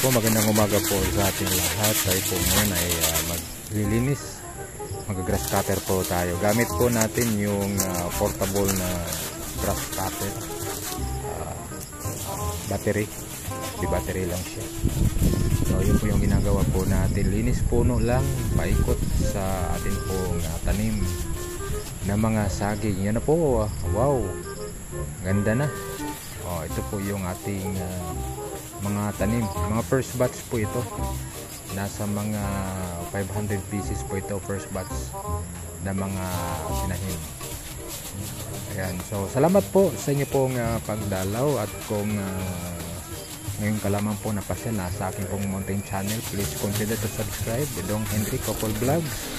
po, magandang umaga po sa ating lahat. Tayo po ngayon ay maglilinis, mag-grass cutter po tayo. Gamit po natin yung portable na grass cutter, battery, di battery lang siya. So yun po yung ginagawa po natin, linis puno lang, paikot sa atin pong tanim na mga saging. Yan na po, wow, ganda na. Ito po yung ating mga tanim, mga first batch po ito, nasa mga 500 pieces po ito, first batch na mga sinahin. Ayan, so salamat po sa inyo pong pagdalaw, at kung ngayon ka lamang po napasya na sa aking pong mountain channel, please consider to subscribe, Dong Henry Couple Vlogs.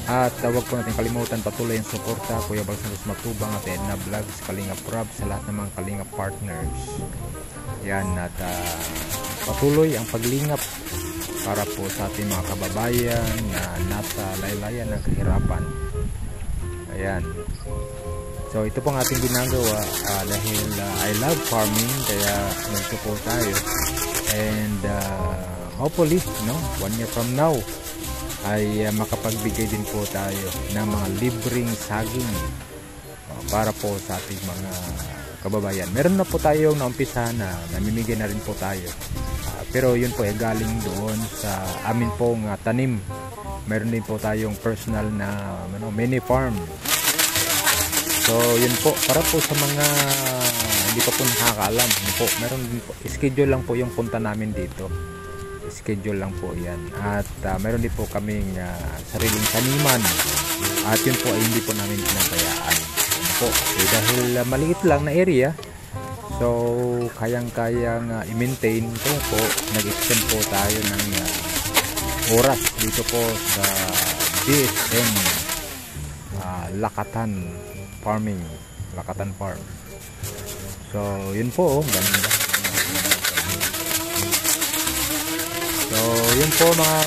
At huwag po natin kalimutan patuloy yung suporta Kuya Bal Santos Matubang at Edna Vlogs, Kalinga Prab, sa lahat ng mga Kalinga partners. Yan, at patuloy ang paglingap para po sa ating mga kababayan na nasa laylayan ng kahirapan. Ayan, so ito pong ating ginagawa dahil I love farming, kaya nagto po tayo, and hopefully 1 year from now ay makapagbigay din po tayo ng mga libreng saging para po sa ating mga kababayan. Meron na po tayo naumpisa na namimigay na rin po tayo, pero yun po ay galing doon sa amin pong tanim. Meron din po tayong personal na mini farm. So yun po, para po sa mga hindi pa po nakakaalam po, meron din po, schedule lang po yung punta namin dito, schedule lang po yan. At meron din po kaming sariling taniman, at yun po ay hindi po namin pinabayaan po, dahil maliit lang na area, so kayang-kayang i-maintain. Ito po, nag-extend po tayo ng oras dito po sa DSM Lakatan Farming, Lakatan Farm. So yun po, ganda. So yun po mga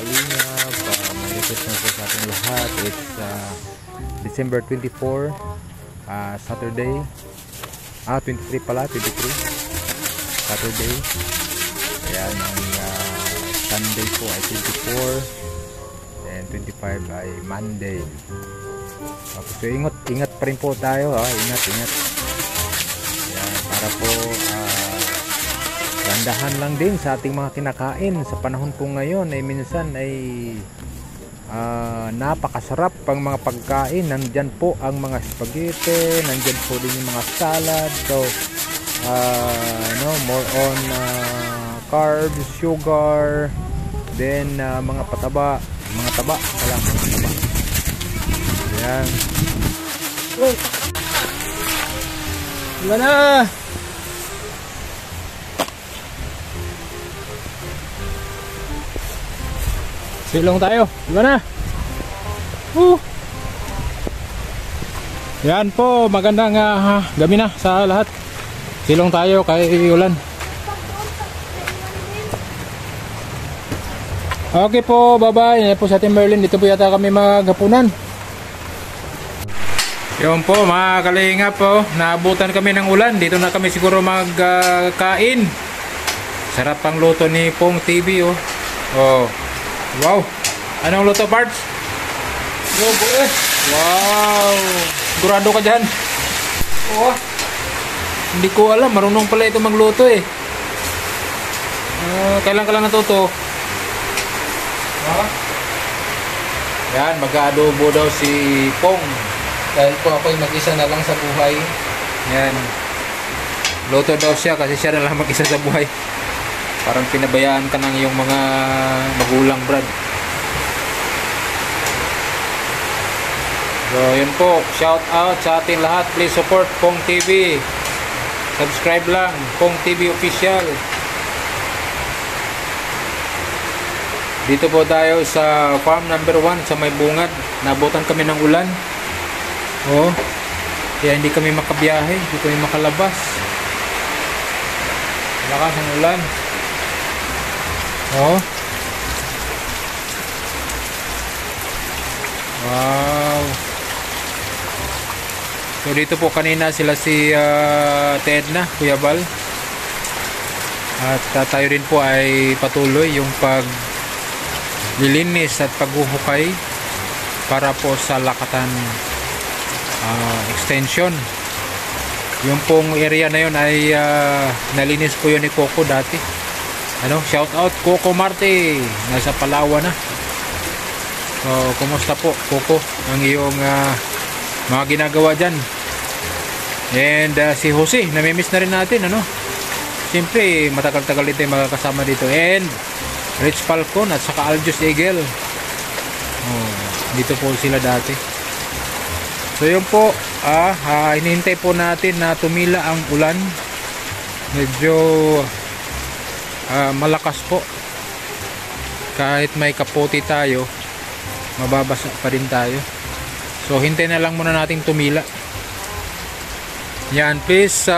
kalingap, may request na po sa ating lahat. It's December 24, Saturday, 23 pala, 23 Saturday. Ayan, ang Sunday po ay 24, and 25 ay Monday. So ingat pa rin po tayo, ingat. Ayan, para po gandahan lang din sa ating mga kinakain sa panahon po ngayon ay minsan ay napakasarap pang mga pagkain. Nandyan po ang mga spaghetti, nandyan po din yung mga salad. So more on carbs, sugar, then mga taba. Ayan. Wala na. Silong tayo. Wala na. Yan po, magandang gabi na sa lahat. Silong tayo kay ulan. Okay po, bye-bye. Yan po sa ating Merlin. Dito po yata kami maghapunan. Yun po mga kalinga po, naabutan kami ng ulan. Dito na kami siguro magkain. Sarap ang luto ni Pong TV. Wow, anong luto parts? Wow, sigurado ka dyan. Hindi ko alam, marunong pala ito magluto eh. Kailan ka lang natuto? Yan, mag-adobo daw si Pong, dahil po ako'y mag-isa na lang sa buhay. Yan, luto daw siya kasi siya na lang mag-isa sa buhay. Parang pinabayaan ka ng iyong mga magulang, Brad. So yun po, shout out sa ating lahat. Please support Pong TV. Subscribe lang, Pong TV Official. Dito po tayo sa farm number 1 sa may bungad. Nabutan kami ng ulan. Kaya hindi kami makabiyahe, hindi kami makalabas. Lakas ang ulan. Wow. So dito po kanina sila si Ted na, Kuya Bal. At tayo rin po ay patuloy yung paglilinis at paghuhukay para po sa Lakatan extension. Yung pong area na yun ay nalinis po yun ni Coco dati. Shout out Coco Marte, nasa Palawan na. So kumusta po Coco ang iyong mga ginagawa dyan? And si Jose, namimiss na rin natin, siyempre matagal-tagal din tayo makakasama dito. And Rich Falcon at saka Aljus Eagle, dito po sila dati. So yun po, hinihintay po natin na tumila ang ulan. Medyo malakas po. Kahit may kapote tayo, mababasa pa rin tayo. So hintay na lang muna nating tumila. Yan, please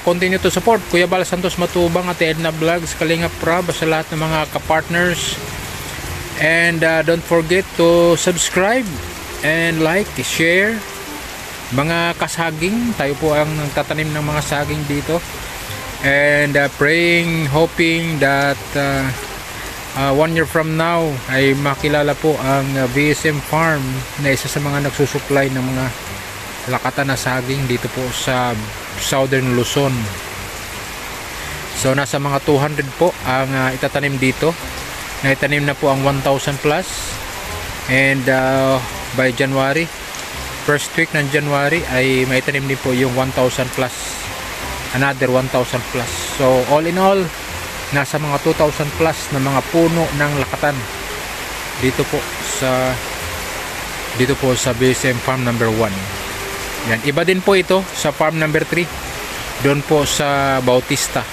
continue to support Kuya Bal Santos Matubang at Edna Vlogs, Kalinga Prab, sa lahat ng mga kapartners. And don't forget to subscribe and like, share. Mga kasaging, tayo po ang nagtatanim ng mga saging dito. And praying, hoping that 1 year from now ay makilala po ang VSM Farm na isa sa mga nagsusupply ng mga lakatan na saging dito po sa Southern Luzon. So nasa mga 200 po ang itatanim dito. Naitanim na po ang 1,000 plus. And by January, first week ng January ay maitanim din po yung 1,000 plus, another 1,000 plus. So all in all, nasa mga 2,000 plus na mga puno ng lakatan dito po sa BSM Farm number 1. Yan, iba din po ito sa farm number 3, doon po sa Bautista.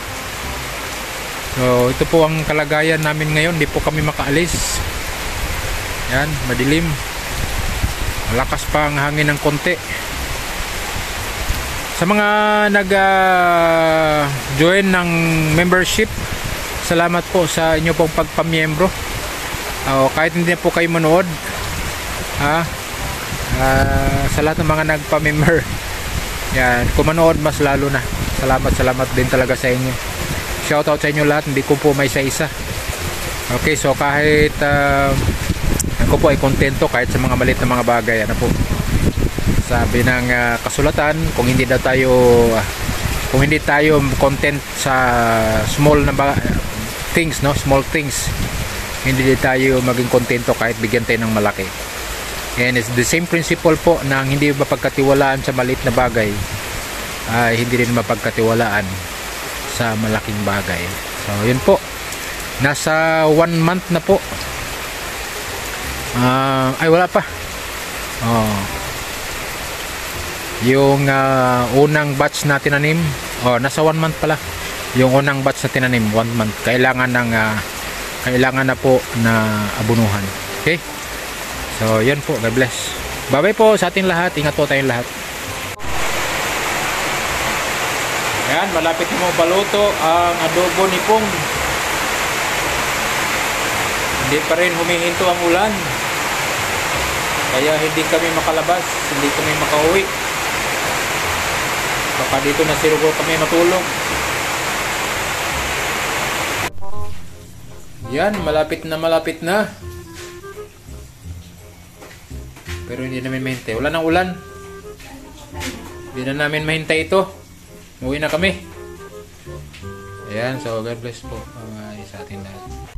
So ito po ang kalagayan namin ngayon, di po kami makaalis. Yan, madilim, malakas pa ang hangin ng konti. Sa mga nag-join ng membership, salamat po sa inyo pong pagpamiyembro. Kahit hindi na po kayo manood, sa lahat ng mga nagpa-member, yan, kung manood mas lalo na, salamat din talaga sa inyo. Shoutout sa inyo lahat, hindi ko po may isa-isa. Okay, so kahit ako po ay kontento kahit sa mga maliit na mga bagay. Po sabi ng kasulatan, kung hindi tayo content sa small na things, small things, hindi tayo maging kontento kahit bigyan tayo ng malaki. And it's the same principle po na hindi mapagkatiwalaan sa maliit na bagay ay hindi rin mapagkatiwalaan sa malaking bagay. So yun po, nasa 1 month na po. Ay wala pa. Yung unang batch na tinanim, nasa 1 month pala. Yung unang batch na tinanim, 1 month. Kailangan na po na abunuhan. Okay? So, yan po. God bless. Bye-bye po sa ating lahat. Ingat po tayong lahat. Ayan, malapit mo baluto ang adobo ni Pong. Hindi pa rin humihinto ang ulan. Kaya hindi kami makalabas. Hindi kami makauwi. Baka dito na siguro kami matulog. Yan, malapit na. Pero hindi namin mahintay. Wala nang ulan. Hindi na namin mahintay ito. Uwi na kami. Ayan, so God bless po sa ating lahat.